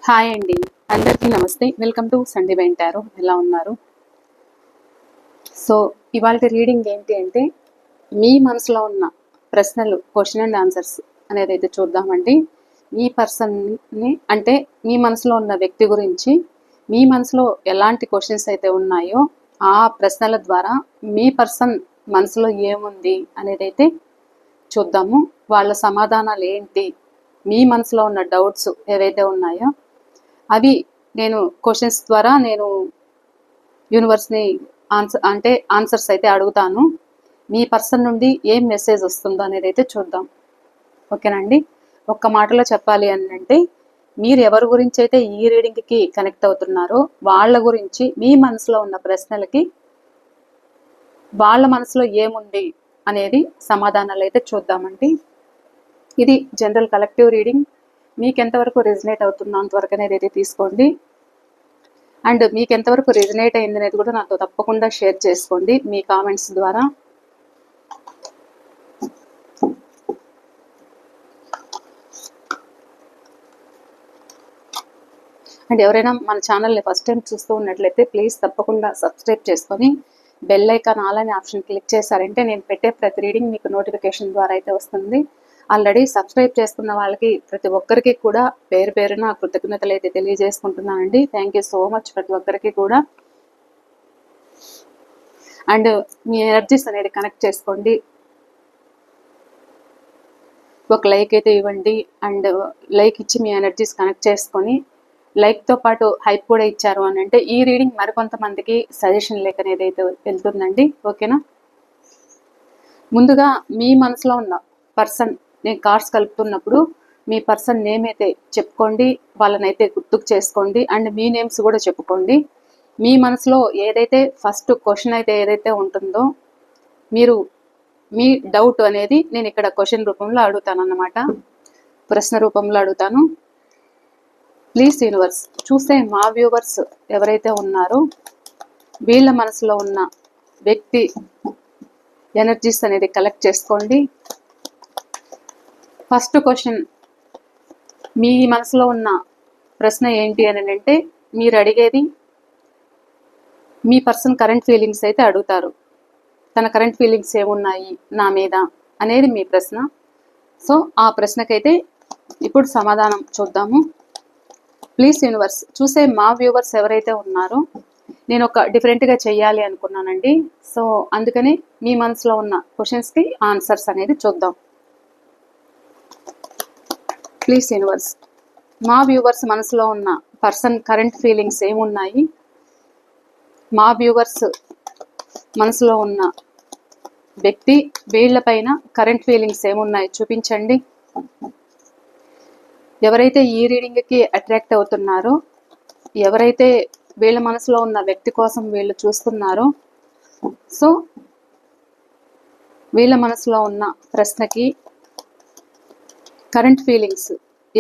Hi అండి, అందరికీ నమస్తే. వెల్కమ్ టు సండే వెంటారు. ఎలా ఉన్నారు? సో ఇవాళ రీడింగ్ ఏంటి అంటే, మీ మనసులో ఉన్న ప్రశ్నలు, క్వశ్చన్ అండ్ ఆన్సర్స్ అనేది అయితే చూద్దామండి. మీ పర్సన్ని అంటే మీ మనసులో ఉన్న వ్యక్తి గురించి, మీ మనసులో ఎలాంటి క్వశ్చన్స్ అయితే ఉన్నాయో ఆ ప్రశ్నల ద్వారా మీ పర్సన్ మనసులో ఏముంది అనేది అయితే చూద్దాము. వాళ్ళ సమాధానాలు ఏంటి, మీ మనసులో ఉన్న డౌట్స్ ఏవైతే ఉన్నాయో అవి నేను క్వశ్చన్స్ ద్వారా నేను యూనివర్స్ని ఆన్సర్స్ అయితే అడుగుతాను. మీ పర్సన్ నుండి ఏం మెసేజ్ వస్తుందో అనేది అయితే చూద్దాం. ఓకేనండి. ఒక్క మాటలో చెప్పాలి అని అంటే, మీరు ఎవరి గురించి అయితే ఈ రీడింగ్కి కనెక్ట్ అవుతున్నారో వాళ్ళ గురించి మీ మనసులో ఉన్న ప్రశ్నలకి వాళ్ళ మనసులో ఏముంది అనేది సమాధానాలు అయితే చూద్దామండి. ఇది జనరల్ కలెక్టివ్ రీడింగ్. మీకు ఎంతవరకు రెజినేట్ అవుతుందో అంతవరకు అనేది అయితే తీసుకోండి. అండ్ మీకు ఎంతవరకు రెజినేట్ అయింది అనేది కూడా నాతో తప్పకుండా షేర్ చేసుకోండి మీ కామెంట్స్ ద్వారా. అండ్ ఎవరైనా మన ఛానల్ని ఫస్ట్ టైం చూస్తూ ఉన్నట్లయితే ప్లీజ్ తప్పకుండా సబ్స్క్రైబ్ చేసుకొని బెల్ ఐకాన్ ఆల్ అనే ఆప్షన్ క్లిక్ చేశారంటే నేను పెట్టే ప్రతి రీడింగ్ మీకు నోటిఫికేషన్ ద్వారా అయితే వస్తుంది. ఆల్రెడీ సబ్స్క్రైబ్ చేసుకున్న వాళ్ళకి ప్రతి ఒక్కరికి కూడా పేరు పేరున కృతజ్ఞతలు అయితే తెలియజేసుకుంటున్నానండి. థ్యాంక్ యూ సో మచ్ ప్రతి ఒక్కరికి కూడా. అండ్ మీ ఎనర్జీస్ అనేది కనెక్ట్ చేసుకోండి. ఒక లైక్ అయితే ఇవ్వండి. అండ్ లైక్ ఇచ్చి మీ ఎనర్జీస్ కనెక్ట్ చేసుకొని లైక్తో పాటు హైప్ కూడా ఇచ్చారు అని అంటే ఈ రీడింగ్ మరికొంతమందికి సజెషన్ లేక అనేది అయితే వెళ్తుందండి. ఓకేనా. ముందుగా మీ మనసులో ఉన్న పర్సన్, నేను కార్డ్స్ కలుపుతున్నప్పుడు మీ పర్సన్ నేమ్ అయితే చెప్పుకోండి, వాళ్ళని అయితే గుర్తుకు చేసుకోండి. అండ్ మీ నేమ్స్ కూడా చెప్పుకోండి. మీ మనసులో ఏదైతే ఫస్ట్ క్వశ్చన్ అయితే ఏదైతే ఉంటుందో మీరు మీ డౌట్ అనేది నేను ఇక్కడ క్వశ్చన్ రూపంలో అడుగుతాను అన్నమాట, ప్రశ్న రూపంలో అడుగుతాను. ప్లీజ్ యూనివర్స్, చూసే మా వ్యూవర్స్ ఎవరైతే ఉన్నారో వీళ్ళ మనసులో ఉన్న వ్యక్తి ఎనర్జీస్ అనేది కలెక్ట్ చేసుకోండి. ఫస్ట్ క్వశ్చన్, మీ మనసులో ఉన్న ప్రశ్న ఏంటి అని అంటే మీరు అడిగేది మీ పర్సన్ కరెంట్ ఫీలింగ్స్ అయితే అడుగుతారు. తన కరెంట్ ఫీలింగ్స్ ఏమున్నాయి నా మీద అనేది మీ ప్రశ్న. సో ఆ ప్రశ్నకైతే ఇప్పుడు సమాధానం చూద్దాము. ప్లీజ్ యూనివర్స్, చూసే మా వ్యూవర్స్ ఎవరైతే ఉన్నారో నేను ఒక డిఫరెంట్గా చెయ్యాలి అనుకున్నానండి. సో అందుకని మీ మనసులో ఉన్న క్వశ్చన్స్కి ఆన్సర్స్ అనేది చూద్దాం. ప్లీజ్ యూనివర్స్, మా వ్యూవర్స్ మనసులో ఉన్న పర్సన్ కరెంట్ ఫీలింగ్స్ ఏమున్నాయి, మా వ్యూవర్స్ మనసులో ఉన్న వ్యక్తి వీళ్ళపైన కరెంట్ ఫీలింగ్స్ ఏమున్నాయి చూపించండి. ఎవరైతే ఈ రీడింగ్కి అట్రాక్ట్ అవుతున్నారో, ఎవరైతే వీళ్ళ మనసులో ఉన్న వ్యక్తి కోసం వీళ్ళు చూస్తున్నారో, సో వీళ్ళ మనసులో ఉన్న ప్రశ్నకి కరెంట్ ఫీలింగ్స్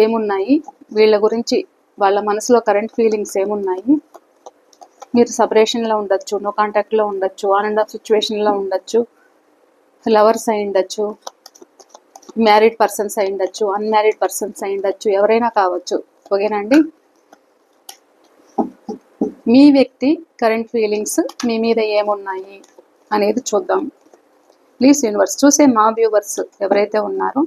ఏమున్నాయి, వీళ్ళ గురించి వాళ్ళ మనసులో కరెంట్ ఫీలింగ్స్ ఏమున్నాయి. మీరు సపరేషన్లో ఉండొచ్చు, నో కాంటాక్ట్లో ఉండొచ్చు, ఆన్ అండ్ ఆఫ్ సిచ్యువేషన్లో ఉండొచ్చు, లవర్స్ అయి ఉండొచ్చు, మ్యారీడ్ పర్సన్స్ అయి ఉండొచ్చు, అన్మ్యారీడ్ పర్సన్స్ అయి ఉండొచ్చు, ఎవరైనా కావచ్చు. ఓకేనండి. మీ వ్యక్తి కరెంట్ ఫీలింగ్స్ మీ మీద ఏమున్నాయి అనేది చూద్దాం. ప్లీజ్ యూనివర్స్, చూసే మా వ్యూవర్స్ ఎవరైతే ఉన్నారో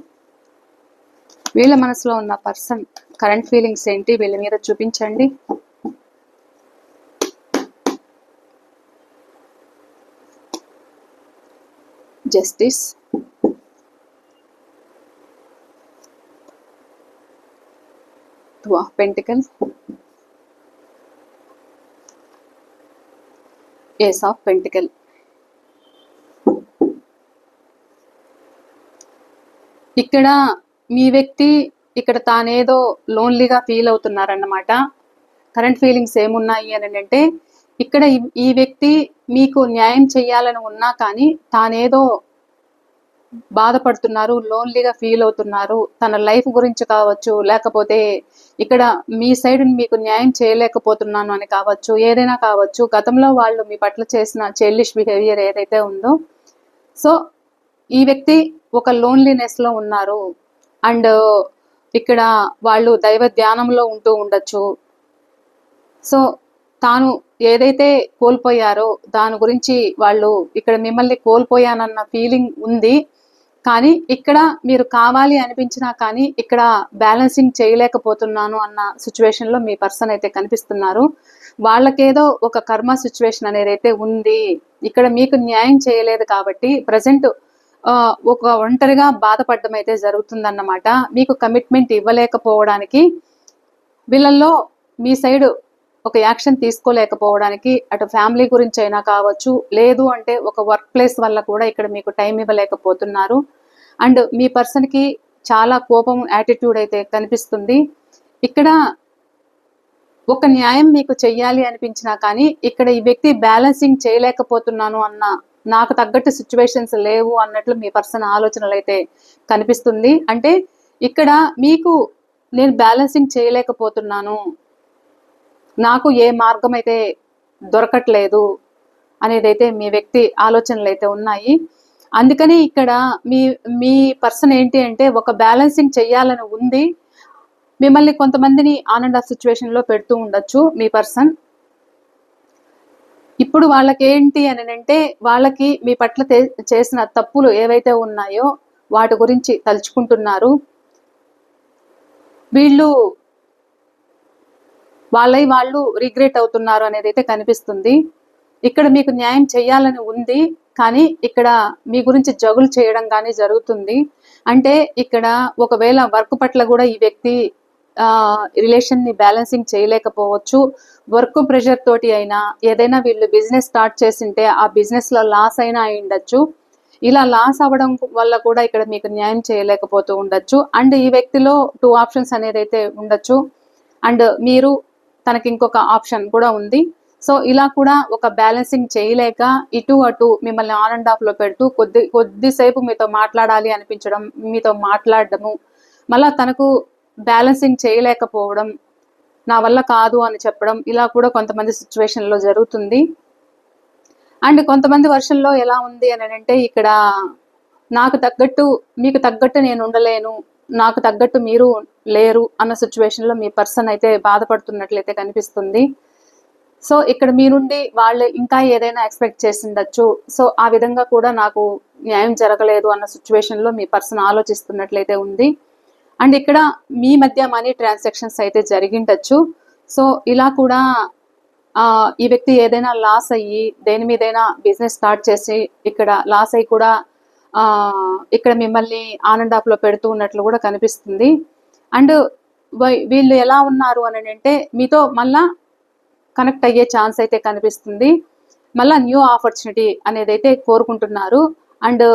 వీళ్ళ మనసులో ఉన్న పర్సన్ కరెంట్ ఫీలింగ్స్ ఏంటి వీళ్ళ మీద చూపించండి. Justice, two of pentacles, ace of pentacle. ఇక్కడ మీ వ్యక్తి ఇక్కడ తానేదో లోన్లీగా ఫీల్ అవుతున్నారన్నమాట. కరెంట్ ఫీలింగ్స్ ఏమున్నాయి అని అంటే ఇక్కడ ఈ వ్యక్తి మీకు న్యాయం చేయాలని ఉన్నా కానీ తానేదో బాధపడుతున్నారు, లోన్లీగా ఫీల్ అవుతున్నారు. తన లైఫ్ గురించి కావచ్చు, లేకపోతే ఇక్కడ మీ సైడ్ మీకు న్యాయం చేయలేకపోతున్నాను అని కావచ్చు, ఏదైనా కావచ్చు. గతంలో వాళ్ళు మీ పట్ల చేసిన చైల్డిష్ బిహేవియర్ ఏదైతే ఉందో, సో ఈ వ్యక్తి ఒక లోన్లీనెస్లో ఉన్నారు. అండ్ ఇక్కడ వాళ్ళు దైవ ధ్యానంలో ఉంటూ ఉండొచ్చు. సో తాను ఏదైతే కోల్పోయారో దాని గురించి వాళ్ళు ఇక్కడ మిమ్మల్ని కోల్పోయానన్న ఫీలింగ్ ఉంది. కానీ ఇక్కడ మీరు కావాలి అనిపించినా కానీ ఇక్కడ బ్యాలెన్సింగ్ చేయలేకపోతున్నాను అన్న సిచ్యువేషన్లో మీ పర్సన్ అయితే కనిపిస్తున్నారు. వాళ్ళకేదో ఒక కర్మ సిచ్యువేషన్ అనేది అయితే ఉంది. ఇక్కడ మీకు న్యాయం చేయలేదు కాబట్టి ప్రజెంట్ ఒక ఒంటరిగా బాధపడడం అయితే జరుగుతుందన్నమాట. మీకు కమిట్మెంట్ ఇవ్వలేకపోవడానికి, వీళ్ళల్లో మీ సైడ్ ఒక యాక్షన్ తీసుకోలేకపోవడానికి, అటు ఫ్యామిలీ గురించి అయినా కావచ్చు, లేదు అంటే ఒక వర్క్ ప్లేస్ వల్ల కూడా ఇక్కడ మీకు టైం ఇవ్వలేకపోతున్నారు. అండ్ మీ పర్సన్కి చాలా కోపం, యాటిట్యూడ్ అయితే కనిపిస్తుంది. ఇక్కడ ఒక న్యాయం మీకు చెయ్యాలి అనిపించినా కానీ ఇక్కడ ఈ వ్యక్తి బ్యాలెన్సింగ్ చేయలేకపోతున్నాను అన్న, నాకు తగ్గట్టు సిచ్యువేషన్స్ లేవు అన్నట్లు మీ పర్సన్ ఆలోచనలు అయితే కనిపిస్తుంది. అంటే ఇక్కడ మీకు నేను బ్యాలెన్సింగ్ చేయలేకపోతున్నాను, నాకు ఏ మార్గం అయితే దొరకట్లేదు అనేది అయితే మీ వ్యక్తి ఆలోచనలు అయితే ఉన్నాయి. అందుకని ఇక్కడ మీ మీ పర్సన్ ఏంటి అంటే ఒక బ్యాలెన్సింగ్ చెయ్యాలని ఉంది. మిమ్మల్ని కొంతమందిని ఆన్ అండ్ ఆఫ్ సిచ్యువేషన్లో పెడుతూ ఉండొచ్చు మీ పర్సన్. ఇప్పుడు వాళ్ళకి ఏంటి అని అంటే వాళ్ళకి మీ పట్ల చేసిన తప్పులు ఏవైతే ఉన్నాయో వాటి గురించి తలుచుకుంటున్నారు. వీళ్ళు వాళ్ళు రిగ్రెట్ అవుతున్నారు అనేది అయితే కనిపిస్తుంది. ఇక్కడ మీకు న్యాయం చేయాలని ఉంది కానీ ఇక్కడ మీ గురించి జగులు చేయడం కానీ జరుగుతుంది. అంటే ఇక్కడ ఒకవేళ వర్క్ పట్ల కూడా ఈ వ్యక్తి రిలేషన్ని బ్యాలెన్సింగ్ చేయలేకపోవచ్చు. వర్క్ ప్రెషర్ తోటి అయినా, ఏదైనా వీళ్ళు బిజినెస్ స్టార్ట్ చేసింటే ఆ బిజినెస్లో లాస్ అయినా అయి ఉండొచ్చు. ఇలా లాస్ అవ్వడం వల్ల కూడా ఇక్కడ మీకు న్యాయం చేయలేకపోతూ ఉండొచ్చు. అండ్ ఈ వ్యక్తిలో 2 ఆప్షన్స్ అనేది అయితే ఉండొచ్చు. అండ్ మీరు తనకి ఇంకొక ఆప్షన్ కూడా ఉంది. సో ఇలా కూడా ఒక బ్యాలెన్సింగ్ చేయలేక ఇటు అటు మిమ్మల్ని ఆన్ అండ్ ఆఫ్లో పెడుతూ కొద్దిసేపు మీతో మాట్లాడాలి అనిపించడం, మీతో మాట్లాడడము, మళ్ళీ తనకు బ్యాలెన్సింగ్ చేయలేకపోవడం, నా వల్ల కాదు అని చెప్పడం, ఇలా కూడా కొంతమంది సిచ్యువేషన్లో జరుగుతుంది. అండ్ కొంతమంది వర్షన్లో ఎలా ఉంది అని అంటే ఇక్కడ నాకు తగ్గట్టు మీకు తగ్గట్టు నేను ఉండలేను, నాకు తగ్గట్టు మీరు లేరు అన్న సిచ్యువేషన్లో మీ పర్సన్ అయితే బాధపడుతున్నట్లయితే కనిపిస్తుంది. సో ఇక్కడ మీ నుండి వాళ్ళు ఇంకా ఏదైనా ఎక్స్పెక్ట్ చేసిండొచ్చు. సో ఆ విధంగా కూడా నాకు న్యాయం జరగలేదు అన్న సిచ్యువేషన్లో మీ పర్సన్ ఆలోచిస్తున్నట్లయితే ఉంది. అండ్ ఇక్కడ మీ మధ్య మనీ ట్రాన్సాక్షన్స్ అయితే జరిగిండొచ్చు. సో ఇలా కూడా ఈ వ్యక్తి ఏదైనా లాస్ అయ్యి దేని మీదైనా బిజినెస్ స్టార్ట్ చేసి ఇక్కడ లాస్ అయ్యి కూడా ఇక్కడ మిమ్మల్ని ఆన్ అండ్ ఆఫ్లో పెడుతూ ఉన్నట్లు కూడా కనిపిస్తుంది. అండ్ వీళ్ళు ఎలా ఉన్నారు అని అంటే మీతో మళ్ళా కనెక్ట్ అయ్యే ఛాన్స్ అయితే కనిపిస్తుంది. మళ్ళీ న్యూ ఆపర్చునిటీ అనేది అయితే కోరుకుంటున్నారు. అండ్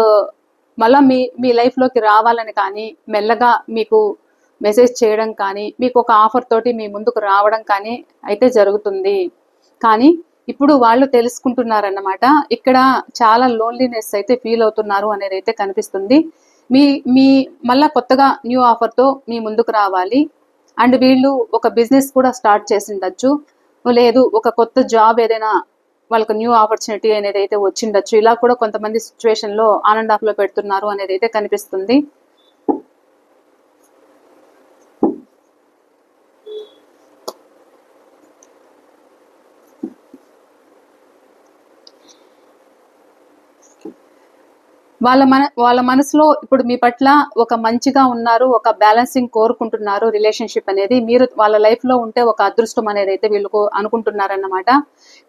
మళ్ళీ మీ లైఫ్లోకి రావాలని కానీ, మెల్లగా మీకు మెసేజ్ చేయడం కానీ, మీకు ఒక ఆఫర్ తోటి మీ ముందుకు రావడం కానీ అయితే జరుగుతుంది. కానీ ఇప్పుడు వాళ్ళు తెలుసుకుంటున్నారన్నమాట. ఇక్కడ చాలా లోన్లీనెస్ అయితే ఫీల్ అవుతున్నారు అనేది అయితే కనిపిస్తుంది. మీ మళ్ళీ కొత్తగా న్యూ ఆఫర్తో మీ ముందుకు రావాలి. అండ్ వీళ్ళు ఒక బిజినెస్ కూడా స్టార్ట్ చేసిండొచ్చు, లేదు ఒక కొత్త జాబ్ ఏదైనా వాళ్ళకు న్యూ ఆపర్చునిటీ అనేది అయితే వచ్చిండొచ్చు. ఇలా కూడా కొంతమంది సిచ్యువేషన్లో ఆన్ అండ్ ఆఫ్లో పెడుతున్నారు అనేది అయితే కనిపిస్తుంది. వాళ్ళ మనసులో ఇప్పుడు మీ పట్ల ఒక మంచిగా ఉన్నారు, ఒక బ్యాలెన్సింగ్ కోరుకుంటున్నారు రిలేషన్షిప్ అనేది. మీరు వాళ్ళ లైఫ్లో ఉంటే ఒక అదృష్టం అనేది అయితే వీళ్ళకు అనుకుంటున్నారన్నమాట.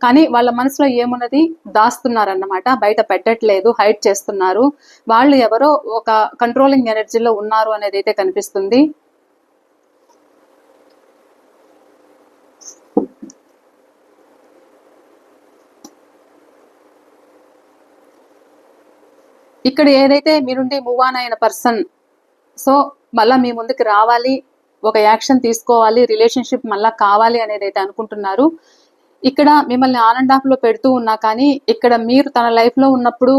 కానీ వాళ్ళ మనసులో ఏమున్నది దాస్తున్నారన్నమాట, బయట పెట్టట్లేదు, హైడ్ చేస్తున్నారు. వాళ్ళు ఎవరో ఒక కంట్రోలింగ్ ఎనర్జీలో ఉన్నారు అనేది అయితే కనిపిస్తుంది. ఇక్కడ ఏదైతే మీ నుండి మూవ్ ఆన్ అయిన పర్సన్ సో మళ్ళీ మీ ముందుకు రావాలి, ఒక యాక్షన్ తీసుకోవాలి, రిలేషన్షిప్ మళ్ళీ కావాలి అనేది అయితే అనుకుంటున్నారు. ఇక్కడ మిమ్మల్ని ఆన్ అండ్ ఆఫ్లో పెడుతూ ఉన్నా కానీ ఇక్కడ మీరు తన లైఫ్లో ఉన్నప్పుడు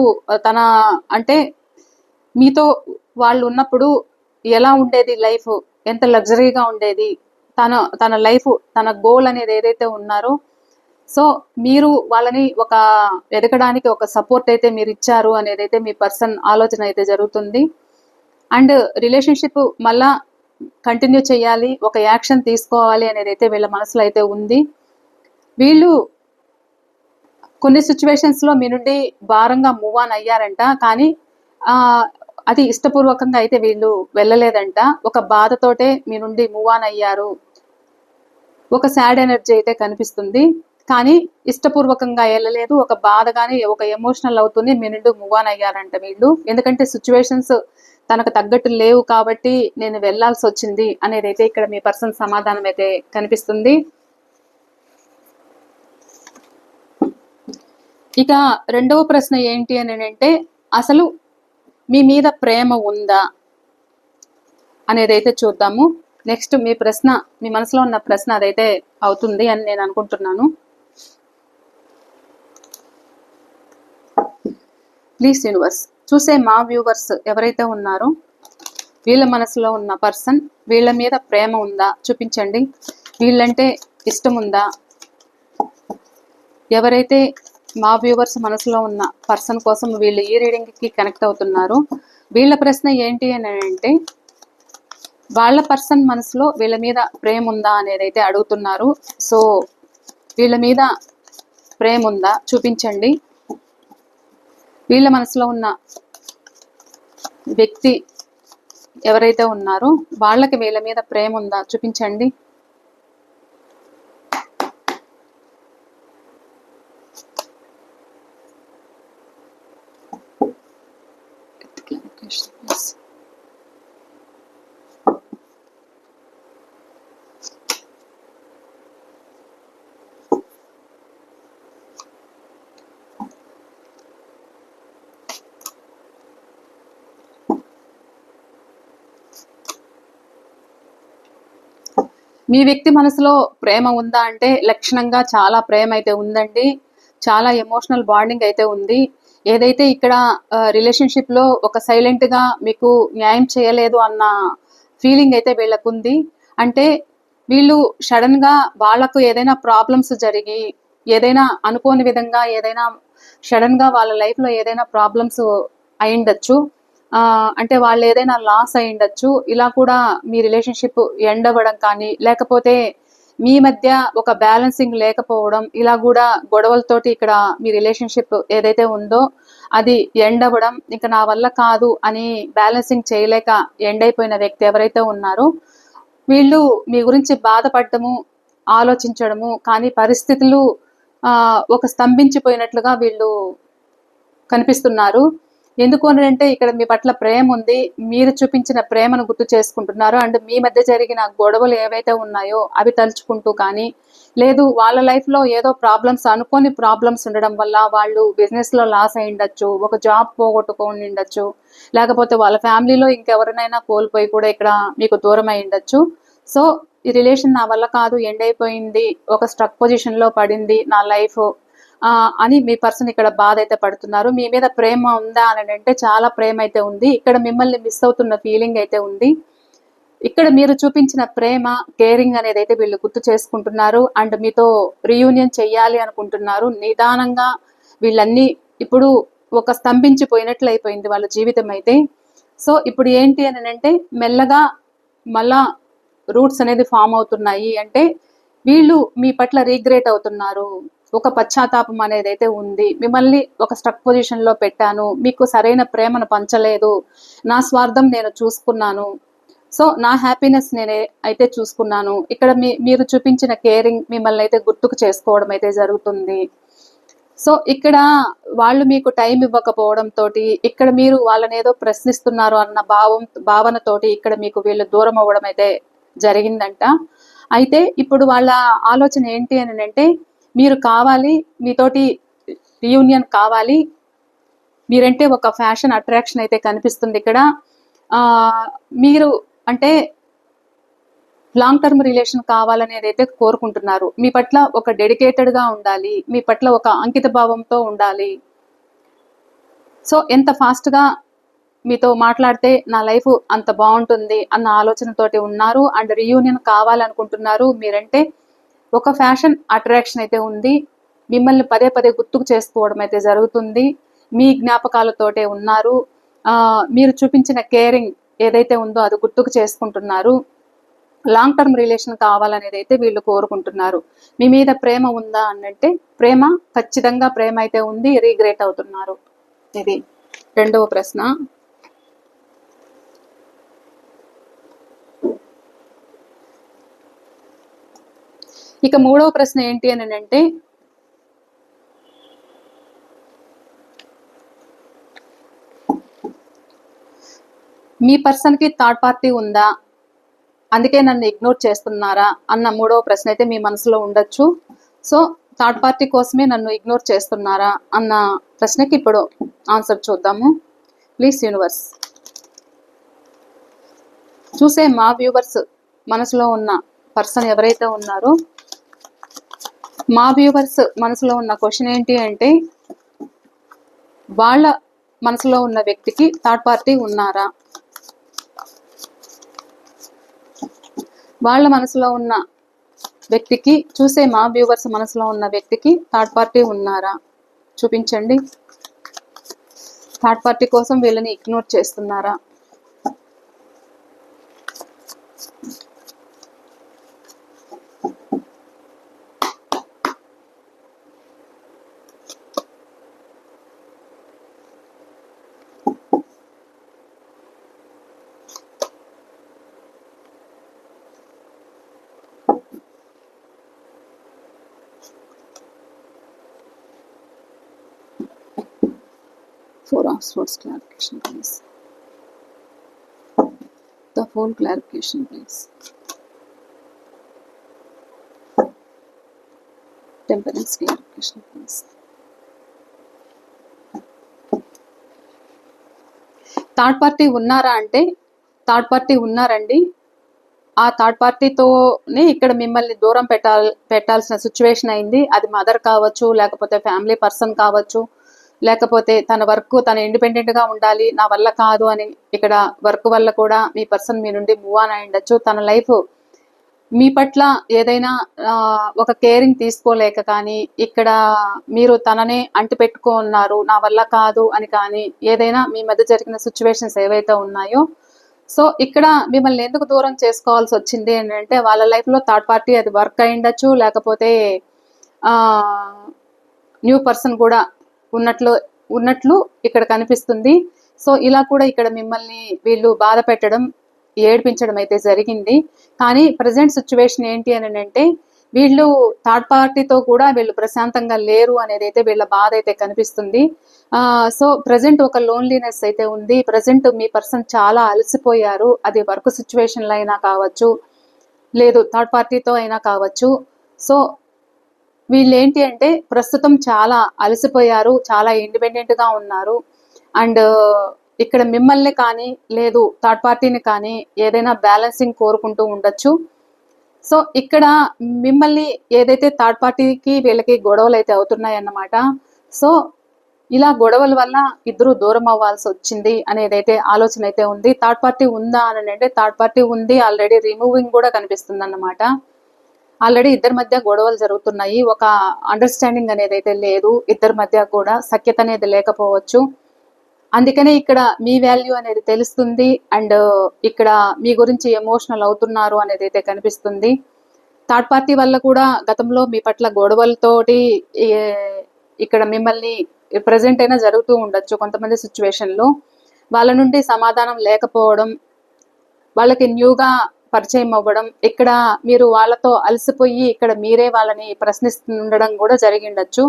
తన అంటే మీతో వాళ్ళు ఉన్నప్పుడు ఎలా ఉండేది లైఫ్, ఎంత లగ్జరీగా ఉండేది, తన లైఫ్, తన గోల్ అనేది ఏదైతే ఉన్నారో సో మీరు వాళ్ళని ఒక ఎదగడానికి ఒక సపోర్ట్ అయితే మీరు ఇచ్చారు అనేది అయితే మీ పర్సన్ ఆలోచన అయితే జరుగుతుంది. అండ్ రిలేషన్షిప్ మళ్ళా కంటిన్యూ చేయాలి, ఒక యాక్షన్ తీసుకోవాలి అనేది అయితే వీళ్ళ మనసులో అయితే ఉంది. వీళ్ళు కొన్ని సిచ్యువేషన్స్లో మీ నుండి భారంగా మూవ్ ఆన్ అయ్యారంట, కానీ అది ఇష్టపూర్వకంగా అయితే వీళ్ళు వెళ్ళలేదంట. ఒక బాధతోటే మీ నుండి మూవ్ ఆన్ అయ్యారు. ఒక సాడ్ ఎనర్జీ అయితే కనిపిస్తుంది, కానీ ఇష్టపూర్వకంగా వెళ్ళలేదు. ఒక బాధగానే, ఒక ఎమోషనల్ అవుతుంది మీ నుండి మూవ్ ఆన్ అయ్యారంట వీళ్ళు. ఎందుకంటే సిచ్యువేషన్స్ తనకు తగ్గట్టు లేవు కాబట్టి నేను వెళ్లాల్సి వచ్చింది అనేది అయితే ఇక్కడ మీ పర్సన్ సమాధానం అయితే కనిపిస్తుంది. ఇక రెండవ ప్రశ్న ఏంటి అని అంటే, అసలు మీ మీద ప్రేమ ఉందా అనేది అయితే చూద్దాము. నెక్స్ట్ మీ ప్రశ్న, మీ మనసులో ఉన్న ప్రశ్న అదైతే అవుతుంది అని నేను అనుకుంటున్నాను. ప్లీజ్ యూనివర్స్, చూసే మా వ్యూవర్స్ ఎవరైతే ఉన్నారో వీళ్ళ మనసులో ఉన్న పర్సన్, వీళ్ళ మీద ప్రేమ ఉందా చూపించండి. వీళ్ళంటే ఇష్టం ఉందా? ఎవరైతే మా వ్యూవర్స్ మనసులో ఉన్న పర్సన్ కోసం వీళ్ళు ఈ రీడింగ్కి కనెక్ట్ అవుతున్నారు, వీళ్ళ ప్రశ్న ఏంటి అని అంటే, వాళ్ళ పర్సన్ మనసులో వీళ్ళ మీద ప్రేమ ఉందా అనేది అయితే అడుగుతున్నారు. సో వీళ్ళ మీద ప్రేమ ఉందా చూపించండి. వీళ్ళ మనసులో ఉన్న వ్యక్తి ఎవరైతే ఉన్నారో వాళ్ళకి వీళ్ళ మీద ప్రేమ ఉందా చూపించండి. మీ వ్యక్తి మనసులో ప్రేమ ఉందా అంటే లక్షణంగా చాలా ప్రేమ అయితే ఉందండి. చాలా ఎమోషనల్ బాండింగ్ అయితే ఉంది. ఏదైతే ఇక్కడ రిలేషన్షిప్లో ఒక సైలెంట్గా మీకు న్యాయం చేయలేదు అన్న ఫీలింగ్ అయితే వీళ్ళకు ఉంది. అంటే వీళ్ళు సడన్గా వాళ్ళకు ఏదైనా ప్రాబ్లమ్స్ జరిగి, ఏదైనా అనుకోని విధంగా ఏదైనా సడన్గా వాళ్ళ లైఫ్లో ఏదైనా ప్రాబ్లమ్స్ అయిండొచ్చు. అంటే వాళ్ళు ఏదైనా లాస్ అయ్యిండొచ్చు. ఇలా కూడా మీ రిలేషన్షిప్ ఎండ్ అవ్వడం కానీ, లేకపోతే మీ మధ్య ఒక బ్యాలెన్సింగ్ లేకపోవడం, ఇలా కూడా గొడవలతోటి ఇక్కడ మీ రిలేషన్షిప్ ఏదైతే ఉందో అది ఎండ్ అవ్వడం, ఇంకా నా వల్ల కాదు అని బ్యాలెన్సింగ్ చేయలేక ఎండ్ అయిపోయిన వ్యక్తి ఎవరైతే ఉన్నారో వీళ్ళు మీ గురించి బాధపడటము, ఆలోచించడము, కానీ పరిస్థితులు ఒక స్తంభించిపోయినట్లుగా వీళ్ళు కనిపిస్తున్నారు. ఎందుకు అని అంటే ఇక్కడ మీ పట్ల ప్రేమ ఉంది, మీరు చూపించిన ప్రేమను గుర్తు చేసుకుంటున్నారు. అండ్ మీ మధ్య జరిగిన గొడవలు ఏవైతే ఉన్నాయో అవి తలుచుకుంటూ కానీ, లేదు వాళ్ళ లైఫ్లో ఏదో ప్రాబ్లమ్స్, అనుకోని ప్రాబ్లమ్స్ ఉండడం వల్ల వాళ్ళు బిజినెస్లో లాస్ అయి ఉండొచ్చు, ఒక జాబ్ పోగొట్టుకొని ఉండొచ్చు, లేకపోతే వాళ్ళ ఫ్యామిలీలో ఇంకెవరినైనా కోల్పోయి కూడా ఇక్కడ మీకు దూరం అయి ఉండొచ్చు. సో ఈ రిలేషన్ నా వల్ల కాదు, ఎండ్ అయిపోయింది, ఒక స్ట్రక్ పొజిషన్లో పడింది నా లైఫ్ అని మీ పర్సన్ ఇక్కడ బాధ అయితే పడుతున్నారు. మీ మీద ప్రేమ ఉందా అని అంటే చాలా ప్రేమ అయితే ఉంది. ఇక్కడ మిమ్మల్ని మిస్ అవుతున్న ఫీలింగ్ అయితే ఉంది. ఇక్కడ మీరు చూపించిన ప్రేమ, కేరింగ్ అనేది అయితే వీళ్ళు గుర్తు చేసుకుంటున్నారు. అండ్ మీతో రీయూనియన్ చెయ్యాలి అనుకుంటున్నారు. నిదానంగా వీళ్ళన్నీ ఇప్పుడు ఒక స్తంభించిపోయినట్లు అయిపోయింది వాళ్ళ జీవితం అయితే. సో ఇప్పుడు ఏంటి అని అంటే మెల్లగా మళ్ళా రూట్స్ అనేది ఫామ్ అవుతున్నాయి. అంటే వీళ్ళు మీ పట్ల రీగ్రేట్ అవుతున్నారు. ఒక పశ్చాత్తాపం అనేది అయితే ఉంది. మిమ్మల్ని ఒక స్ట్రక్ పొజిషన్లో పెట్టాను, మీకు సరైన ప్రేమను పంచలేదు, నా స్వార్థం నేను చూసుకున్నాను, సో నా హ్యాపీనెస్ నేనే అయితే చూసుకున్నాను. ఇక్కడ మీరు చూపించిన కేరింగ్ మిమ్మల్ని అయితే గుర్తుకు చేసుకోవడం అయితే జరుగుతుంది. సో ఇక్కడ వాళ్ళు మీకు టైం ఇవ్వకపోవడంతో, ఇక్కడ మీరు వాళ్ళని ఏదో ప్రశ్నిస్తున్నారు అన్న భావనతోటి ఇక్కడ మీకు వీళ్ళు దూరం అవ్వడం అయితే జరిగిందంట. అయితే ఇప్పుడు వాళ్ళ ఆలోచన ఏంటి అని అంటే, మీరు కావాలి, మీతోటి రీయూనియన్ కావాలి, మీరంటే ఒక ఫ్యాషన్ అట్రాక్షన్ అయితే కనిపిస్తుంది ఇక్కడ. మీరు అంటే లాంగ్ టర్మ్ రిలేషన్ కావాలనేది అయితే కోరుకుంటున్నారు. మీ పట్ల ఒక డెడికేటెడ్గా ఉండాలి, మీ పట్ల ఒక అంకిత భావంతో ఉండాలి. సో ఎంత ఫాస్ట్గా మీతో మాట్లాడితే నా లైఫ్ అంత బాగుంటుంది అన్న ఆలోచనతోటి ఉన్నారు. అండ్ రీయూనియన్ కావాలనుకుంటున్నారు. మీరంటే ఒక ఫ్యాషన్ అట్రాక్షన్ అయితే ఉంది. మిమ్మల్ని పదే పదే గుర్తుకు చేసుకోవడం అయితే జరుగుతుంది. మీ జ్ఞాపకాలతోటే ఉన్నారు. మీరు చూపించిన కేరింగ్ ఏదైతే ఉందో అది గుర్తుకు చేసుకుంటున్నారు. లాంగ్ టర్మ్ రిలేషన్ కావాలనేది అయితే వీళ్ళు కోరుకుంటున్నారు. మీ మీద ప్రేమ ఉందా అనంటే ప్రేమ, ఖచ్చితంగా ప్రేమ అయితే ఉంది. రీగ్రెట్ అవుతున్నారు. ఇది రెండవ ప్రశ్న. ఇక మూడవ ప్రశ్న ఏంటి అని అంటే మీ పర్సన్కి థర్డ్ పార్టీ ఉందా, అందుకే నన్ను ఇగ్నోర్ చేస్తున్నారా అన్న మూడవ ప్రశ్న అయితే మీ మనసులో ఉండొచ్చు. సో థర్డ్ పార్టీ కోసమే నన్ను ఇగ్నోర్ చేస్తున్నారా అన్న ప్రశ్నకి ఇప్పుడు ఆన్సర్ చూద్దాము. ప్లీజ్ యూనివర్స్, చూసే మా వ్యూవర్స్ మనసులో ఉన్న పర్సన్ ఎవరైతే ఉన్నారో, మా వ్యూవర్స్ మనసులో ఉన్న క్వశ్చన్ ఏంటి అంటే వాళ్ళ మనసులో ఉన్న వ్యక్తికి థర్డ్ పార్టీ ఉన్నారా, వాళ్ళ మనసులో ఉన్న వ్యక్తికి, చూసే మా వ్యూవర్స్ మనసులో ఉన్న వ్యక్తికి థర్డ్ పార్టీ ఉన్నారా చూపించండి. థర్డ్ పార్టీ కోసం వీళ్ళని ఇగ్నోర్ చేస్తున్నారా? Four of Swords clarification, please. The full clarification, please. Temperance clarification, please. Third party ఉన్నారా అంటే థర్డ్ పార్టీ ఉన్నారండి. ఆ థర్డ్ పార్టీతోనే ఇక్కడ మిమ్మల్ని దూరం పెట్టాల్సిన సిచ్యువేషన్ అయింది. అది మదర్ కావచ్చు, లేకపోతే ఫ్యామిలీ పర్సన్ కావచ్చు, లేకపోతే తన వర్క్ తను ఇండిపెండెంట్గా ఉండాలి, నా వల్ల కాదు అని ఇక్కడ వర్క్ వల్ల కూడా మీ పర్సన్ మీ నుండి మూవ్ ఆన్ అయి ఉండొచ్చు. తన లైఫ్ మీ పట్ల ఏదైనా ఒక కేరింగ్ తీసుకోలేక కానీ, ఇక్కడ మీరు తననే అంటి పెట్టుకున్నారు, నా వల్ల కాదు అని కానీ, ఏదైనా మీ మధ్య జరిగిన సిచ్యువేషన్స్ ఏవైతే ఉన్నాయో, సో ఇక్కడ మిమ్మల్ని ఎందుకు దూరం చేసుకోవాల్సి వచ్చింది అని అంటే వాళ్ళ లైఫ్లో థర్డ్ పార్టీ అది వర్క్ అయి ఉండొచ్చు, లేకపోతే న్యూ పర్సన్ కూడా ఉన్నట్లు ఇక్కడ కనిపిస్తుంది. సో ఇలా కూడా ఇక్కడ మిమ్మల్ని వీళ్ళు బాధ పెట్టడం, ఏడిపించడం అయితే జరిగింది. కానీ ప్రజెంట్ సిచ్యువేషన్ ఏంటి అని అంటే వీళ్ళు థర్డ్ పార్టీతో కూడా వీళ్ళు ప్రశాంతంగా లేరు అనేది అయితే వీళ్ళ బాధ అయితే కనిపిస్తుంది. సో ప్రజెంట్ ఒక లోన్లీనెస్ అయితే ఉంది. ప్రజెంట్ మీ పర్సన్ చాలా అలసిపోయారు. అది వర్క్ సిచ్యువేషన్లో అయినా కావచ్చు, లేదు థర్డ్ పార్టీతో అయినా కావచ్చు. సో వీళ్ళు ఏంటి అంటే ప్రస్తుతం చాలా అలసిపోయారు, చాలా ఇండిపెండెంట్గా ఉన్నారు. అండ్ ఇక్కడ మిమ్మల్ని కానీ, లేదు థర్డ్ పార్టీని కానీ ఏదైనా బ్యాలెన్సింగ్ కోరుకుంటూ ఉండొచ్చు. సో ఇక్కడ మిమ్మల్ని ఏదైతే థర్డ్ పార్టీకి వీళ్ళకి గొడవలు అయితే అవుతున్నాయన్నమాట. సో ఇలా గొడవల వల్ల ఇద్దరు దూరం అవ్వాల్సి వచ్చింది అనేది అయితే ఆలోచన అయితే ఉంది. థర్డ్ పార్టీ ఉందా అని అంటే థర్డ్ పార్టీ ఉంది, ఆల్రెడీ రిమూవింగ్ కూడా కనిపిస్తుంది అన్నమాట. ఆల్రెడీ ఇద్దరి మధ్య గొడవలు జరుగుతున్నాయి. ఒక అండర్స్టాండింగ్ అనేది అయితే లేదు, ఇద్దరి మధ్య కూడా సఖ్యత అనేది లేకపోవచ్చు. అందుకనే ఇక్కడ మీ వాల్యూ అనేది తెలుస్తుంది. అండ్ ఇక్కడ మీ గురించి ఎమోషనల్ అవుతున్నారు అనేది అయితే కనిపిస్తుంది. థర్డ్ పార్టీ వల్ల కూడా గతంలో మీ పట్ల గొడవలతోటి ఇక్కడ మిమ్మల్ని ప్రజెంట్ అయినా జరుగుతూ ఉండొచ్చు. కొంతమంది సిచ్యువేషన్లో వాళ్ళ నుండి సమాధానం లేకపోవడం, వాళ్ళకి న్యూగా పరిచయం అవ్వడం, ఇక్కడ మీరు వాళ్ళతో అలసిపోయి ఇక్కడ మీరే వాళ్ళని ప్రశ్నిస్తుండడం కూడా జరిగిండొచ్చు.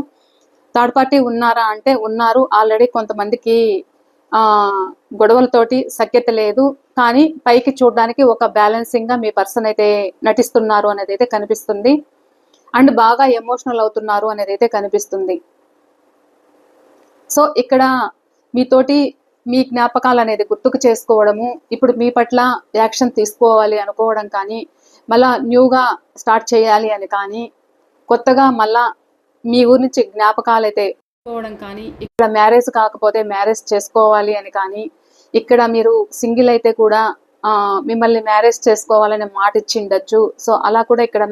థర్డ్ పార్టీ ఉన్నారా అంటే ఉన్నారు. ఆల్రెడీ కొంతమందికి గొడవలతోటి సఖ్యత లేదు, కానీ పైకి చూడడానికి ఒక బ్యాలెన్సింగ్గా మీ పర్సన్ అయితే నటిస్తున్నారు అనేది అయితే కనిపిస్తుంది. అండ్ బాగా ఎమోషనల్ అవుతున్నారు అనేది అయితే కనిపిస్తుంది. సో ఇక్కడ మీతోటి మీ జ్ఞాపకాలు అనేది గుర్తుకు చేసుకోవడము, ఇప్పుడు మీ పట్ల యాక్షన్ తీసుకోవాలి అనుకోవడం కానీ, మళ్ళా న్యూగా స్టార్ట్ చేయాలి అని కానీ, కొత్తగా మళ్ళా మీ గురించి జ్ఞాపకాలు అయితే చేసుకోవడం కానీ, ఇక్కడ మ్యారేజ్ కాకపోతే మ్యారేజ్ చేసుకోవాలి అని కానీ, ఇక్కడ మీరు సింగిల్ అయితే కూడా మిమ్మల్ని మ్యారేజ్ చేసుకోవాలని మాట ఇచ్చిండొచ్చు. సో అలా కూడా ఇక్కడ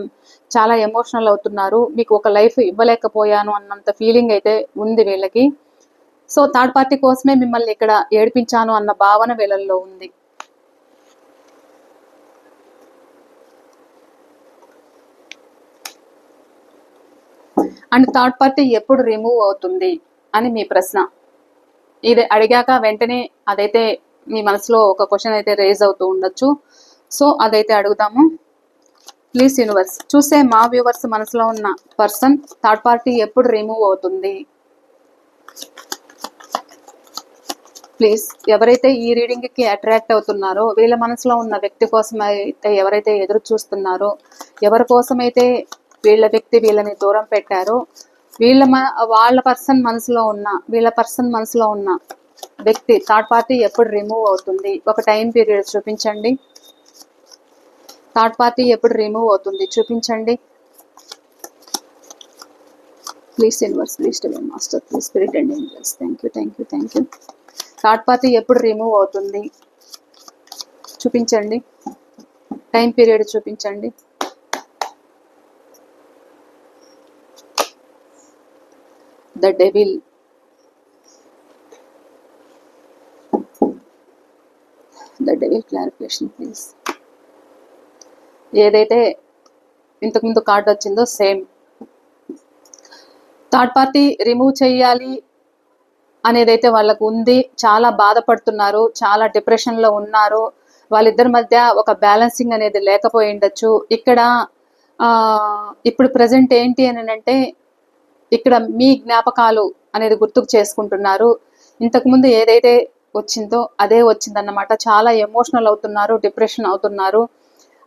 చాలా ఎమోషనల్ అవుతున్నారు. మీకు ఒక లైఫ్ ఇవ్వలేకపోయాను అన్నంత ఫీలింగ్ అయితే ఉంది వీళ్ళకి. సో థర్డ్ పార్టీ కోసమే మిమ్మల్ని ఇక్కడ ఏడిపించాను అన్న భావన వీళ్ళల్లో ఉంది. అండ్ థర్డ్ పార్టీ ఎప్పుడు రిమూవ్ అవుతుంది అని మీ ప్రశ్న. ఇది అడిగాక వెంటనే అదైతే మీ మనసులో ఒక క్వశ్చన్ అయితే రేజ్ అవుతూ ఉండొచ్చు. సో అదైతే అడుగుదాము. ప్లీజ్ యూనివర్స్, చూసే మా వ్యూవర్స్ మనసులో ఉన్న పర్సన్ థర్డ్ పార్టీ ఎప్పుడు రిమూవ్ అవుతుంది? ప్లీజ్, ఎవరైతే ఈ రీడింగ్ కి అట్రాక్ట్ అవుతున్నారో, వీళ్ళ మనసులో ఉన్న వ్యక్తి కోసం అయితే ఎవరైతే ఎదురు చూస్తున్నారో, ఎవరి కోసమైతే వీళ్ళ వ్యక్తి వీళ్ళని దూరం పెట్టారో, వాళ్ళ పర్సన్ మనసులో ఉన్న వ్యక్తి థర్డ్ పార్టీ ఎప్పుడు రిమూవ్ అవుతుంది? ఒక టైం పీరియడ్ చూపించండి. థర్డ్ పార్టీ ఎప్పుడు రిమూవ్ అవుతుంది చూపించండి. Please universe, please divine master, please spirit and angels, thank you. Third party ఎప్పుడు రిమూవ్ అవుతుంది చూపించండి. టైం పీరియడ్ చూపించండి. The devil, clarification please. ఏదైతే ఇంతకుముందు కార్డు వచ్చిందో సేమ్. థర్డ్ పార్టీ రిమూవ్ చేయాలి అనేదైతే వాళ్ళకు ఉంది. చాలా బాధపడుతున్నారు, చాలా డిప్రెషన్లో ఉన్నారు. వాళ్ళిద్దరి మధ్య ఒక బ్యాలెన్సింగ్ అనేది లేకపోయి ఉండొచ్చు. ఇక్కడ ఇప్పుడు ప్రజెంట్ ఏంటి అని అంటే, ఇక్కడ మీ జ్ఞాపకాలు అనేది గుర్తుకు చేసుకుంటున్నారు. ఇంతకుముందు ఏదైతే వచ్చిందో అదే వచ్చిందన్నమాట. చాలా ఎమోషనల్ అవుతున్నారు, డిప్రెషన్ అవుతున్నారు.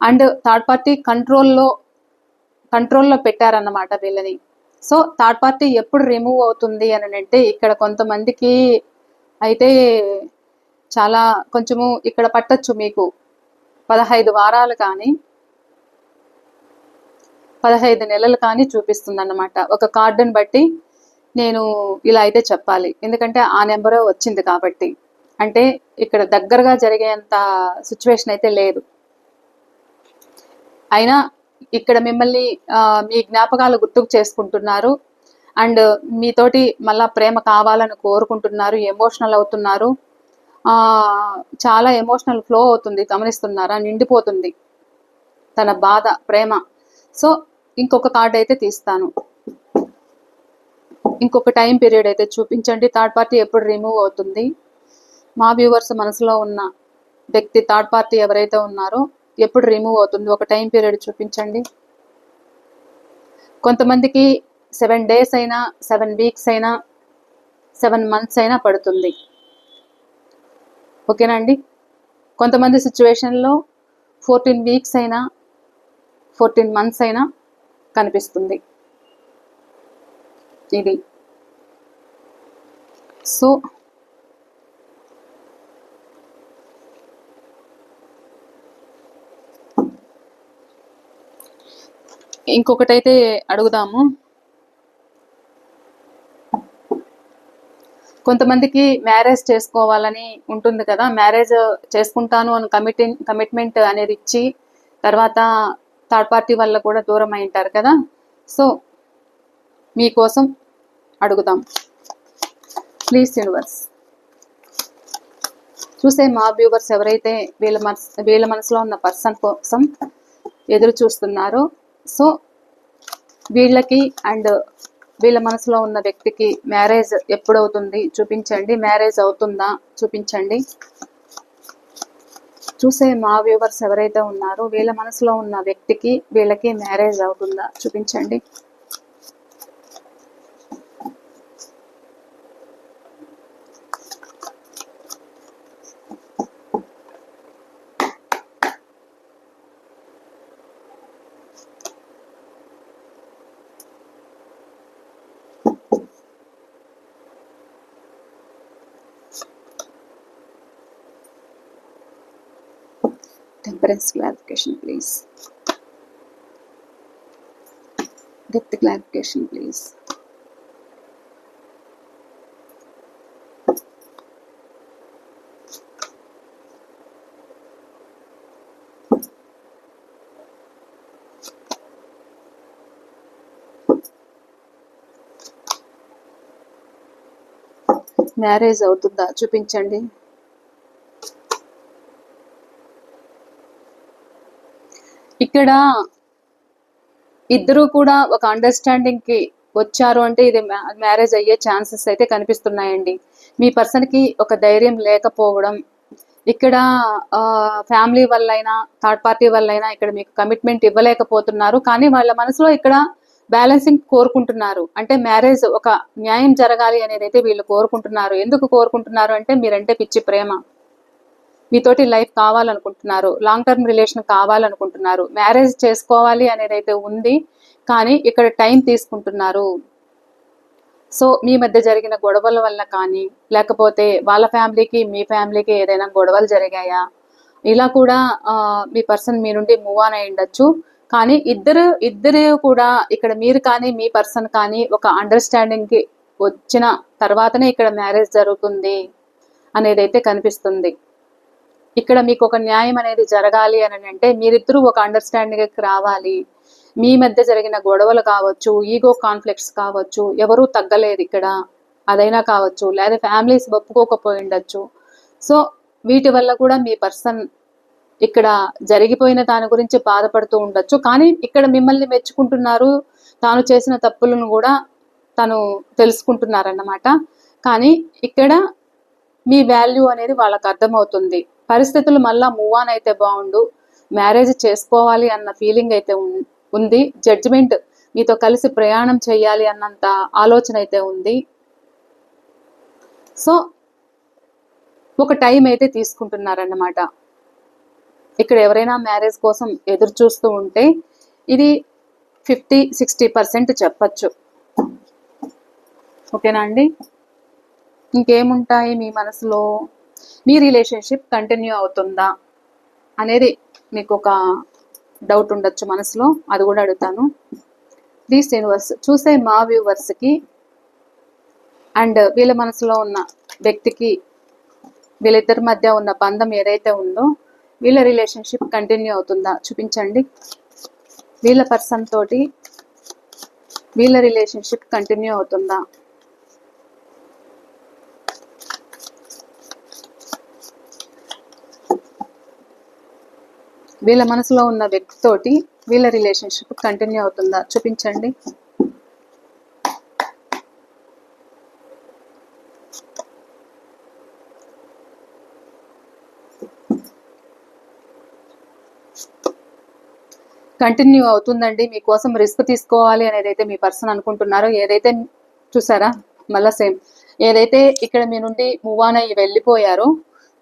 అండ్ థర్డ్ పార్టీ కంట్రోల్లో పెట్టారన్నమాట వీళ్ళని. సో థర్డ్ పార్టీ ఎప్పుడు రిమూవ్ అవుతుంది అని అంటే, ఇక్కడ కొంతమందికి అయితే చాలా కొంచెము ఇక్కడ పట్టచ్చు మీకు 15 వారాలు కానీ 15 నెలలు కానీ చూపిస్తుంది అన్నమాట. ఒక కార్డుని బట్టి నేను ఇలా అయితే చెప్పాలి, ఎందుకంటే ఆ నెంబరే వచ్చింది కాబట్టి. అంటే ఇక్కడ దగ్గరగా జరిగేంత సిచ్యువేషన్ అయితే లేదు. అయినా ఇక్కడ మిమ్మల్ని మీ జ్ఞాపకాలు గుర్తుకు చేసుకుంటున్నారు. అండ్ మీతోటి మళ్ళా ప్రేమ కావాలని కోరుకుంటున్నారు. ఎమోషనల్ అవుతున్నారు. చాలా ఎమోషనల్ ఫ్లో అవుతుంది, గమనిస్తున్నారా? నిండిపోతుంది తన బాధ, ప్రేమ. సో ఇంకొక కార్డ్ అయితే తీస్తాను. ఇంకొక టైం పీరియడ్ అయితే చూపించండి. థర్డ్ పార్టీ ఎప్పుడు రిమూవ్ అవుతుంది? మా వ్యూవర్స్ మనసులో ఉన్న వ్యక్తి థర్డ్ పార్టీ ఎవరైతే ఉన్నారో ఎప్పుడు రిమూవ్ అవుతుంది? ఒక టైం పీరియడ్ చూపించండి. కొంతమందికి 7 days అయినా, 7 weeks అయినా, 7 months అయినా పడుతుంది. ఓకేనా అండి? కొంతమంది సిచ్యువేషన్లో 14 weeks అయినా, 14 months అయినా కనిపిస్తుంది ఇది. సో ఇంకొకటైతే అడుగుదాము. కొంతమందికి మ్యారేజ్ చేసుకోవాలని ఉంటుంది కదా, మ్యారేజ్ చేసుకుంటాను అని కమిట్మెంట్ అనేది ఇచ్చి తర్వాత థర్డ్ పార్టీ వల్ల కూడా దూరం అయి ఉంటారు కదా. సో మీకోసం అడుగుదాం. ప్లీజ్ యూనివర్స్, చూసే మా వ్యూవర్స్ ఎవరైతే వీళ్ళ మనసులో ఉన్న పర్సన్ కోసం ఎదురు చూస్తున్నారో, సో వీళ్ళకి అండ్ వీళ్ళ మనసులో ఉన్న వ్యక్తికి మ్యారేజ్ ఎప్పుడవుతుంది చూపించండి. మ్యారేజ్ అవుతుందా చూపించండి. చూసే మా వ్యూవర్స్ ఎవరైతే ఉన్నారో వీళ్ళ మనసులో ఉన్న వ్యక్తికి వీళ్ళకి మ్యారేజ్ అవుతుందా చూపించండి. Temperance clarification please. Depth clarification please. Marriage అవుతుందా చూపించండి. ఇక్కడ ఇద్దరు కూడా ఒక అండర్స్టాండింగ్ కి వచ్చారు అంటే ఇది మ్యారేజ్ అయ్యే ఛాన్సెస్ అయితే కనిపిస్తున్నాయండి. మీ పర్సన్కి ఒక ధైర్యం లేకపోవడం, ఇక్కడ ఫ్యామిలీ వల్లైనా థర్డ్ పార్టీ వల్లైనా ఇక్కడ మీకు కమిట్మెంట్ ఇవ్వలేకపోతున్నారు. కానీ వాళ్ళ మనసులో ఇక్కడ బ్యాలెన్సింగ్ కోరుకుంటున్నారు. అంటే మ్యారేజ్ ఒక న్యాయం జరగాలి అనేది అయితే వీళ్ళు కోరుకుంటున్నారు. ఎందుకు కోరుకుంటున్నారు అంటే మీరంటే పిచ్చి ప్రేమ, మీతోటి లైఫ్ కావాలనుకుంటున్నారు, లాంగ్ టర్మ్ రిలేషన్ కావాలనుకుంటున్నారు, మ్యారేజ్ చేసుకోవాలి అనేది అయితే ఉంది. కానీ ఇక్కడ టైం తీసుకుంటున్నారు. సో మీ మధ్య జరిగిన గొడవల వల్ల కానీ, లేకపోతే వాళ్ళ ఫ్యామిలీకి మీ ఫ్యామిలీకి ఏదైనా గొడవలు జరిగాయా, ఇలా కూడా మీ పర్సన్ మీ నుండి మూవ్ ఆన్ అయి ఉండొచ్చు. కానీ ఇద్దరు కూడా ఇక్కడ మీరు కానీ మీ పర్సన్ కానీ ఒక అండర్స్టాండింగ్కి వచ్చిన తర్వాతనే ఇక్కడ మ్యారేజ్ జరుగుతుంది అనేది అయితే కనిపిస్తుంది. ఇక్కడ మీకు ఒక న్యాయం అనేది జరగాలి అని అంటే మీరిద్దరూ ఒక అండర్స్టాండింగ్కి రావాలి. మీ మధ్య జరిగిన గొడవలు కావచ్చు, ఈగో కాన్ఫ్లిక్ట్స్ కావచ్చు, ఎవరూ తగ్గలేదు ఇక్కడ, అదైనా కావచ్చు, లేదా ఫ్యామిలీస్ ఒప్పుకోకపోయి ఉండొచ్చు. సో వీటి వల్ల కూడా మీ పర్సన్ ఇక్కడ జరిగిపోయిన దాని గురించి బాధపడుతూ ఉండొచ్చు. కానీ ఇక్కడ మిమ్మల్ని మెచ్చుకుంటున్నారు, తాను చేసిన తప్పులను కూడా తను తెలుసుకుంటున్నారన్నమాట. కానీ ఇక్కడ మీ వాల్యూ అనేది వాళ్ళకి అర్థమవుతుంది. పరిస్థితులు మళ్ళా మూవ్ ఆన్ అయితే బాగుండు, మ్యారేజ్ చేసుకోవాలి అన్న ఫీలింగ్ అయితే ఉంది. జడ్జిమెంట్ మీతో కలిసి ప్రయాణం చేయాలి అన్నంత ఆలోచన అయితే ఉంది. సో ఒక టైం అయితే తీసుకుంటున్నారన్నమాట. ఇక్కడ ఎవరైనా మ్యారేజ్ కోసం ఎదురు చూస్తూ ఉంటే ఇది 50-60% చెప్పచ్చు. ఓకేనా అండి? ఇంకేముంటాయి మీ మనసులో? మీ రిలేషన్షిప్ కంటిన్యూ అవుతుందా అనేది మీకు ఒక డౌట్ ఉండొచ్చు మనసులో, అది కూడా అడుగుతాను. ప్లీజ్ యూనివర్స్ చూసే మా వ్యూవర్స్కి అండ్ వీళ్ళ మనసులో ఉన్న వ్యక్తికి, వీళ్ళిద్దరి మధ్య ఉన్న బంధం ఏదైతే ఉందో వీళ్ళ రిలేషన్షిప్ కంటిన్యూ అవుతుందా చూపించండి. వీళ్ళ పర్సన్ తోటి వీళ్ళ రిలేషన్షిప్ కంటిన్యూ అవుతుందా? వీళ్ళ మనసులో ఉన్న వ్యక్తితోటి వీళ్ళ రిలేషన్షిప్ కంటిన్యూ అవుతుందా చూపించండి. కంటిన్యూ అవుతుందండి. మీకోసం రిస్క్ తీసుకోవాలి అనేది అయితే మీ పర్సన్ అనుకుంటున్నారో, ఏదైతే చూసారా మళ్ళా సేమ్ ఏదైతే ఇక్కడ మీ నుండి మూవ్ ఆన్ అయ్యి వెళ్ళిపోయారో,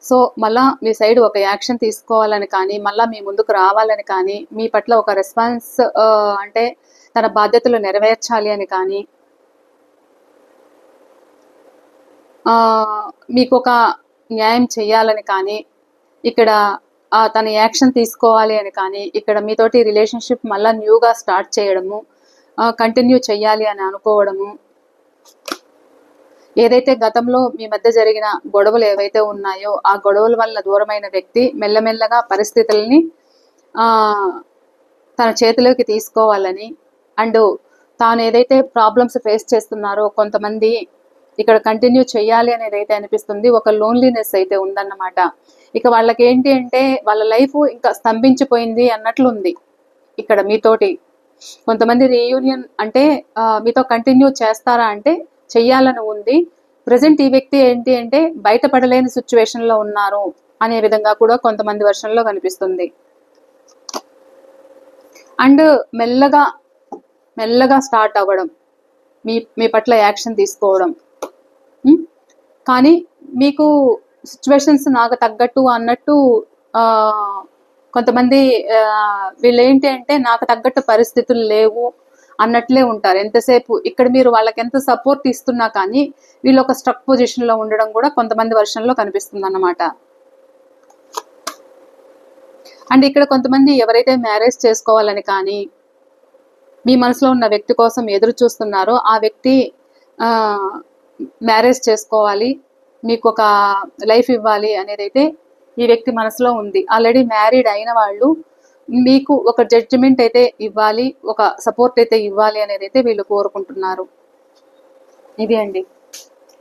సో మళ్ళా మీ సైడ్ ఒక యాక్షన్ తీసుకోవాలని కానీ, మళ్ళీ మీ ముందుకు రావాలని కానీ, మీ పట్ల ఒక రెస్పాన్స్ అంటే తన బాధ్యతలు నెరవేర్చాలి అని కానీ, మీకు ఒక న్యాయం చేయాలని కానీ, ఇక్కడ తన యాక్షన్ తీసుకోవాలి అని కానీ, ఇక్కడ మీతోటి రిలేషన్షిప్ మళ్ళీ న్యూగా స్టార్ట్ చేయడము, కంటిన్యూ చేయాలి అని అనుకోవడము, ఏదైతే గతంలో మీ మధ్య జరిగిన గొడవలు ఏవైతే ఉన్నాయో ఆ గొడవల వల్ల దూరమైన వ్యక్తి మెల్లమెల్లగా పరిస్థితుల్ని తన చేతిలోకి తీసుకోవాలని, అండ్ తాను ఏదైతే ప్రాబ్లమ్స్ ఫేస్ చేస్తున్నారో కొంతమంది ఇక్కడ కంటిన్యూ చేయాలి అనేది అయితే అనిపిస్తుంది. ఒక లోన్లీనెస్ అయితే ఉందన్నమాట. ఇక వాళ్ళకి ఏంటి అంటే వాళ్ళ లైఫ్ ఇంకా స్తంభించిపోయింది అన్నట్లుంది. ఇక్కడ మీతోటి కొంతమంది రీయూనియన్ అంటే మీతో కంటిన్యూ చేస్తారా అంటే చెయ్యాలని ఉంది. ప్రజెంట్ ఈ వ్యక్తి ఏంటి అంటే బయటపడలేని సిచ్యువేషన్లో ఉన్నారు అనే విధంగా కూడా కొంతమంది వర్షన్లో కనిపిస్తుంది. అండ్ మెల్లగా స్టార్ట్ అవ్వడం, మీ పట్ల యాక్షన్ తీసుకోవడం. కానీ మీకు సిచ్యువేషన్స్ నాకు తగ్గట్టు అన్నట్టు కొంతమంది వీళ్ళు ఏంటి అంటే నాకు తగ్గట్టు పరిస్థితులు లేవు అన్నట్లే ఉంటారు ఎంతసేపు. ఇక్కడ మీరు వాళ్ళకి ఎంత సపోర్ట్ ఇస్తున్నా కానీ వీళ్ళు ఒక స్ట్రక్ పొజిషన్లో ఉండడం కూడా కొంతమంది వర్షన్లో కనిపిస్తుంది అన్నమాట. అండ్ ఇక్కడ కొంతమంది ఎవరైతే మ్యారేజ్ చేసుకోవాలని కానీ మీ మనసులో ఉన్న వ్యక్తి కోసం ఎదురు చూస్తున్నారో ఆ వ్యక్తి మ్యారేజ్ చేసుకోవాలి, మీకు ఒక లైఫ్ ఇవ్వాలి అనేది అయితే ఈ వ్యక్తి మనసులో ఉంది. ఆల్రెడీ మ్యారీడ్ అయిన వాళ్ళు మీకు ఒక జడ్జిమెంట్ అయితే ఇవ్వాలి, ఒక సపోర్ట్ అయితే ఇవ్వాలి అనేది అయితే వీళ్ళు కోరుకుంటున్నారు. ఇది అండి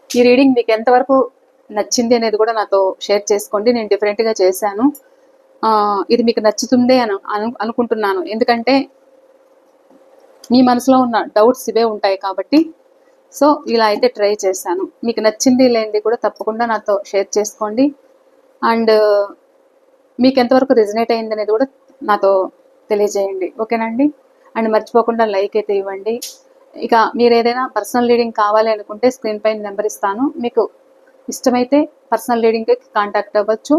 ఈ రీడింగ్. మీకు ఎంతవరకు నచ్చింది అనేది కూడా నాతో షేర్ చేసుకోండి. నేను డిఫరెంట్గా చేశాను. ఇది మీకు నచ్చుతుందే అనుకుంటున్నాను. ఎందుకంటే మీ మనసులో ఉన్న డౌట్స్ ఇవే ఉంటాయి కాబట్టి సో ఇలా అయితే ట్రై చేశాను. మీకు నచ్చింది లేనిది కూడా తప్పకుండా నాతో షేర్ చేసుకోండి. అండ్ మీకు ఎంతవరకు రిజనేట్ అయింది అనేది కూడా నాతో తెలియజేయండి. ఓకేనండి. అండ్ మర్చిపోకుండా లైక్ అయితే ఇవ్వండి. ఇక మీరు ఏదైనా పర్సనల్ రీడింగ్ కావాలి అనుకుంటే స్క్రీన్ పైన నెంబర్ ఇస్తాను. మీకు ఇష్టమైతే పర్సనల్ రీడింగ్కి కాంటాక్ట్ అవ్వచ్చు.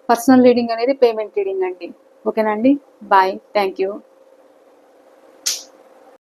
పర్సనల్ రీడింగ్ అనేది పేమెంట్ రీడింగ్ అండి. ఓకేనండి. బాయ్. Thank you.